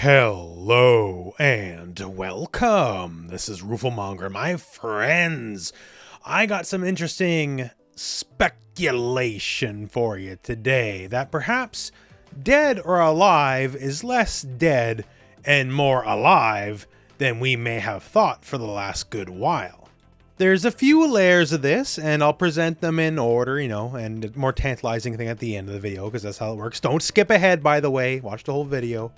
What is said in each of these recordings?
Hello and welcome. This is Rooflemonger, my friends. I got some interesting speculation for you today that perhaps Dead or Alive is less dead and more alive than we may have thought for the last good while. There's a few layers of this, and I'll present them in order, and a more tantalizing thing at the end of the video, because that's how it works. Don't skip ahead, by the way. Watch the whole video.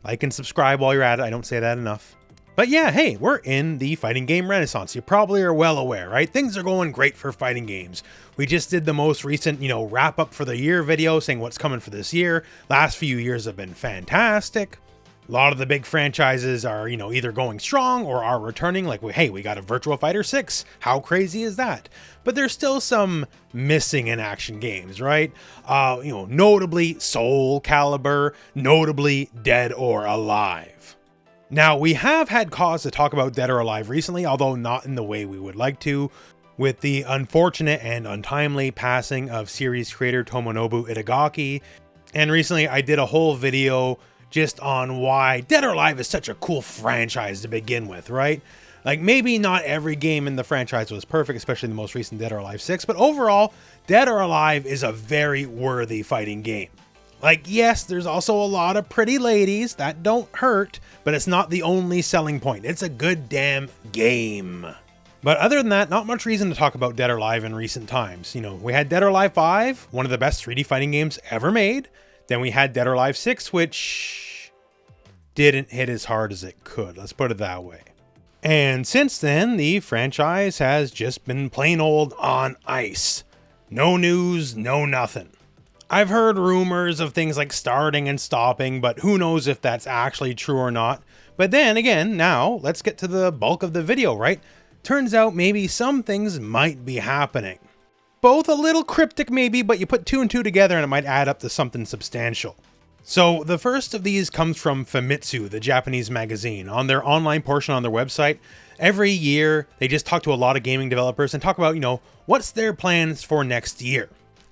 Like and subscribe while you're at it. I don't say that enough. But yeah, hey, we're in the fighting game renaissance. You probably are well aware, right? Things are going great for fighting games. We just did the most recent, wrap up for the year video saying what's coming for this year. Last few years have been fantastic. A lot of the big franchises are, either going strong or are returning. Like, hey, we got a Virtua Fighter 6. How crazy is that? But there's still some missing in action games, right? Notably Soul Calibur, notably Dead or Alive. Now, we have had cause to talk about Dead or Alive recently, although not in the way we would like to, with the unfortunate and untimely passing of series creator Tomonobu Itagaki. And recently I did a whole video just on why Dead or Alive is such a cool franchise to begin with, right? Like, maybe not every game in the franchise was perfect, especially the most recent Dead or Alive 6, but overall, Dead or Alive is a very worthy fighting game. Like, yes, there's also a lot of pretty ladies, that don't hurt, but it's not the only selling point. It's a good damn game. But other than that, not much reason to talk about Dead or Alive in recent times. We had Dead or Alive 5, one of the best 3D fighting games ever made. Then we had Dead or Alive 6, which didn't hit as hard as it could. Let's put it that way. And since then, the franchise has just been plain old on ice. No news, no nothing. I've heard rumors of things like starting and stopping, but who knows if that's actually true or not. But then again, now let's get to the bulk of the video, right? Turns out maybe some things might be happening. Both a little cryptic maybe, but you put two and two together and it might add up to something substantial. So the first of these comes from Famitsu, the Japanese magazine. On their online portion on their website, every year they just talk to a lot of gaming developers and talk about, what's their plans for next year.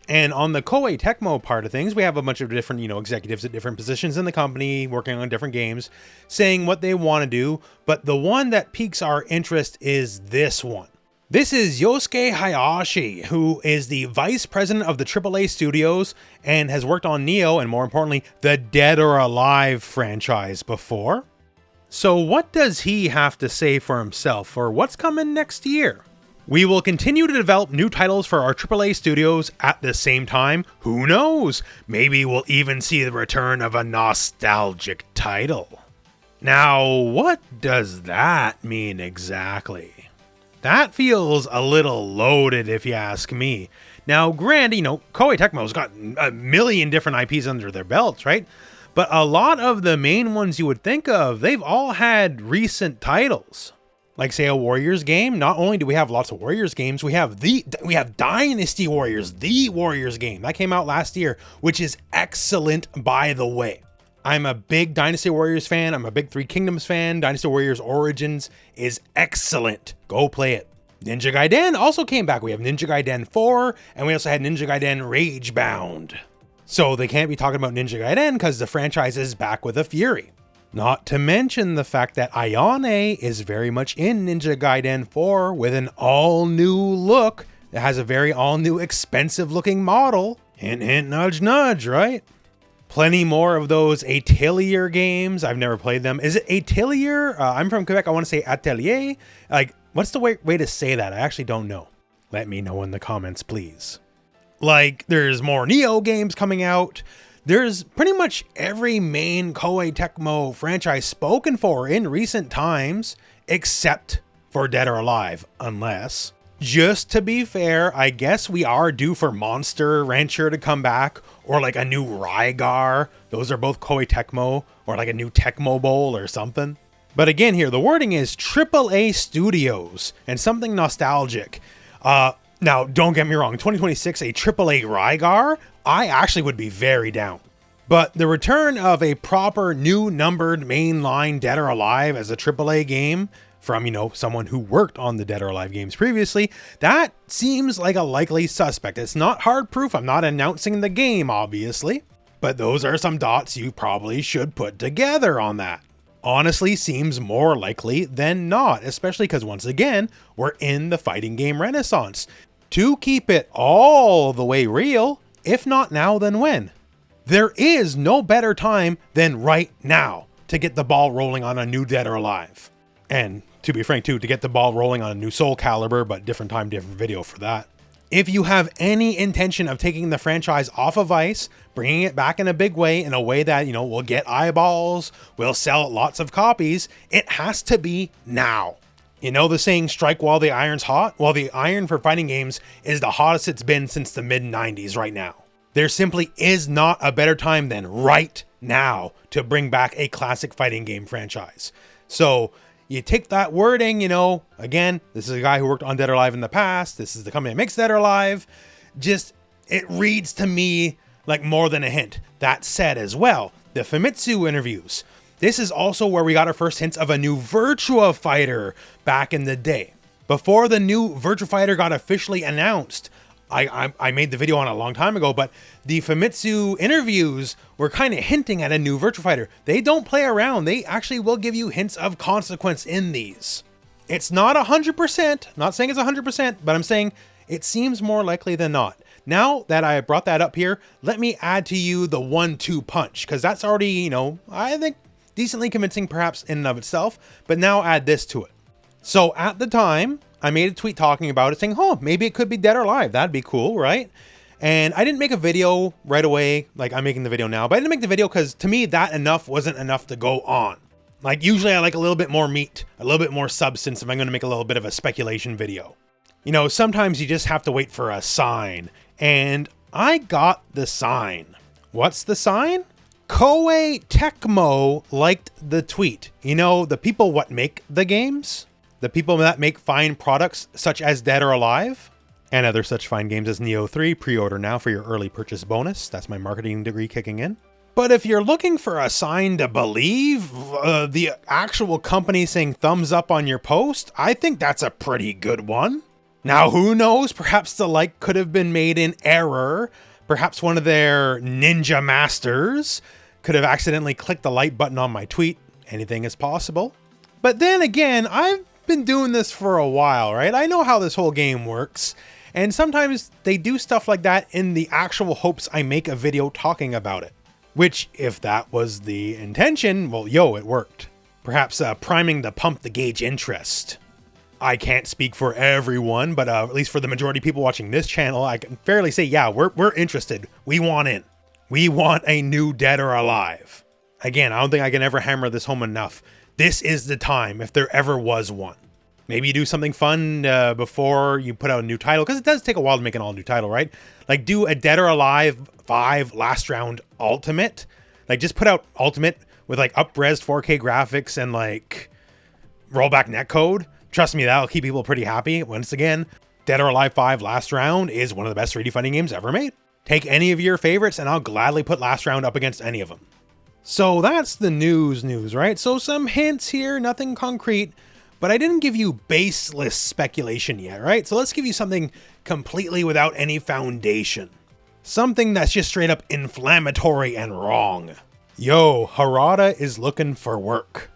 And on the Koei Tecmo part of things, we have a bunch of different, executives at different positions in the company working on different games, saying what they want to do. But the one that piques our interest is this one. This is Yosuke Hayashi, who is the vice president of the AAA studios and has worked on Neo and, more importantly, the Dead or Alive franchise before. So what does he have to say for himself for what's coming next year? We will continue to develop new titles for our AAA studios at the same time. Who knows? Maybe we'll even see the return of a nostalgic title. Now, what does that mean exactly? That feels a little loaded if you ask me. Now, granted, Koei Tecmo's got a million different IPs under their belts, right? But a lot of the main ones you would think of, they've all had recent titles. Like, say, a Warriors game. Not only do we have lots of Warriors games, we have Dynasty Warriors, the Warriors game. That came out last year, which is excellent, by the way. I'm a big Dynasty Warriors fan. I'm a big Three Kingdoms fan. Dynasty Warriors Origins is excellent. Go play it. Ninja Gaiden also came back. We have Ninja Gaiden 4, and we also had Ninja Gaiden Ragebound. So they can't be talking about Ninja Gaiden because the franchise is back with a fury. Not to mention the fact that Ayane is very much in Ninja Gaiden 4 with an all-new look. It has a very all-new expensive-looking model. Hint, hint, nudge, nudge, right? Plenty more of those Atelier games. I've never played them. Is it Atelier? I'm from Quebec. I want to say Atelier. Like, what's the way to say that? I actually don't know. Let me know in the comments, please. Like, there's more Neo games coming out. There's pretty much every main Koei Tecmo franchise spoken for in recent times, except for Dead or Alive, unless... Just to be fair, I guess we are due for Monster Rancher to come back, or like a new Rygar. Those are both Koei Tecmo, or like a new Tecmo Bowl or something. But again here, the wording is AAA Studios, and something nostalgic. Now, don't get me wrong, 2026, a AAA Rygar, I actually would be very down. But the return of a proper new numbered mainline Dead or Alive as a AAA game, from, someone who worked on the Dead or Alive games previously, that seems like a likely suspect. It's not hard proof. I'm not announcing the game, obviously. But those are some dots you probably should put together on that. Honestly, seems more likely than not, especially because once again, we're in the fighting game renaissance. To keep it all the way real, if not now, then when? There is no better time than right now to get the ball rolling on a new Dead or Alive. And to be frank too, to get the ball rolling on a new Soul Calibur, but different time, different video for that. If you have any intention of taking the franchise off of ice, bringing it back in a big way, in a way that, will get eyeballs, will sell lots of copies, it has to be now. You know the saying, strike while the iron's hot? Well, the iron for fighting games is the hottest it's been since the mid-90s right now. There simply is not a better time than right now to bring back a classic fighting game franchise. So you take that wording, again, this is a guy who worked on Dead or Alive in the past. This is the company that makes Dead or Alive. It reads to me like more than a hint. That said as well, the Famitsu interviews. This is also where we got our first hints of a new Virtua Fighter back in the day. Before the new Virtua Fighter got officially announced, I made the video on it a long time ago, but the Famitsu interviews were kind of hinting at a new Virtua Fighter. They don't play around. They actually will give you hints of consequence in these. It's not 100%, not saying it's 100%, but I'm saying it seems more likely than not. Now that I brought that up here, let me add to you the 1-2 punch, because that's already, I think decently convincing perhaps in and of itself, but now add this to it. So at the time, I made a tweet talking about it saying, maybe it could be Dead or Alive. That'd be cool, right? And I didn't make a video right away, like I'm making the video now, but I didn't make the video because to me that wasn't enough to go on. Like usually I like a little bit more meat, a little bit more substance if I'm going to make a little bit of a speculation video. Sometimes you just have to wait for a sign, and I got the sign. What's the sign? Koei Tecmo liked the tweet. The people what make the games? The people that make fine products such as Dead or Alive and other such fine games as Neo 3, pre-order now for your early purchase bonus. That's my marketing degree kicking in. But if you're looking for a sign to believe, the actual company saying thumbs up on your post, I think that's a pretty good one. Now, who knows? Perhaps the like could have been made in error. Perhaps one of their ninja masters could have accidentally clicked the like button on my tweet. Anything is possible. But then again, I've been doing this for a while, right? I know how this whole game works. And sometimes they do stuff like that in the actual hopes I make a video talking about it. Which, if that was the intention, well, it worked. Perhaps priming to pump the gauge interest. I can't speak for everyone, but at least for the majority of people watching this channel, I can fairly say, yeah, we're interested. We want in. We want a new Dead or Alive. Again, I don't think I can ever hammer this home enough. This is the time, if there ever was one. Maybe you do something fun before you put out a new title, because it does take a while to make an all-new title, right? Like do a Dead or Alive 5 last round Ultimate. Like just put out Ultimate with like up-res 4K graphics and like rollback netcode. Trust me, that'll keep people pretty happy. Once again, Dead or Alive 5 last round is one of the best 3D fighting games ever made. Take any of your favorites and I'll gladly put last round up against any of them. So that's the news, right? So some hints here, nothing concrete, but I didn't give you baseless speculation yet, right? So let's give you something completely without any foundation. Something that's just straight up inflammatory and wrong. Harada is looking for work.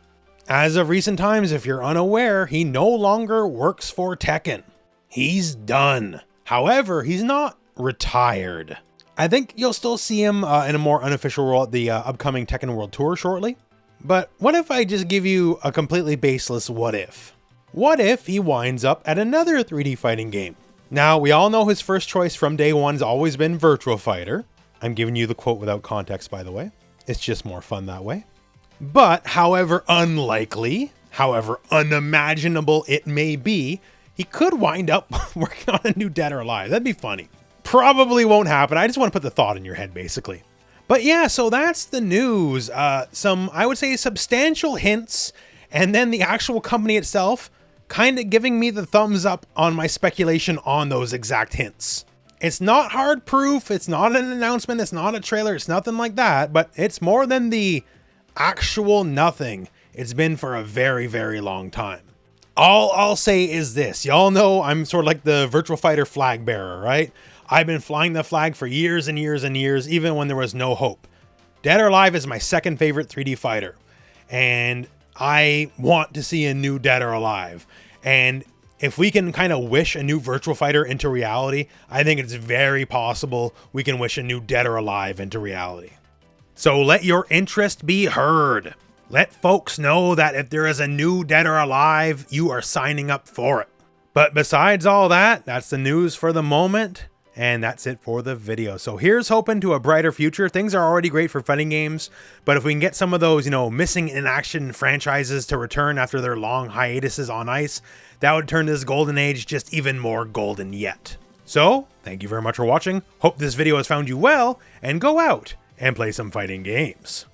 As of recent times, if you're unaware, he no longer works for Tekken. He's done. However, he's not retired. I think you'll still see him in a more unofficial role at the upcoming Tekken World Tour shortly. But what if I just give you a completely baseless what if? What if he winds up at another 3D fighting game? Now, we all know his first choice from day one has always been Virtua Fighter. I'm giving you the quote without context, by the way. It's just more fun that way. But however unlikely, however unimaginable it may be, he could wind up working on a new Dead or Alive. That'd be funny. Probably won't happen. I just want to put the thought in your head, basically. But yeah, so that's the news. Some, I would say, substantial hints, and then the actual company itself kind of giving me the thumbs up on my speculation on those exact hints. It's not hard proof. It's not an announcement. It's not a trailer. It's nothing like that, but it's more than the actual nothing it's been for a very, very long time. All I'll say is this. Y'all know I'm sort of like the Virtua Fighter flag bearer, right? I've been flying the flag for years and years and years, even when there was no hope. Dead or Alive is my second favorite 3D fighter, and I want to see a new Dead or Alive. And if we can kind of wish a new Virtual Fighter into reality, I think it's very possible we can wish a new Dead or Alive into reality. So let your interest be heard. Let folks know that if there is a new Dead or Alive, you are signing up for it. But besides all that, that's the news for the moment. And that's it for the video. So here's hoping to a brighter future. Things are already great for fighting games, but if we can get some of those, missing in action franchises to return after their long hiatuses on ice, that would turn this golden age just even more golden yet. So, thank you very much for watching. Hope this video has found you well, and go out and play some fighting games.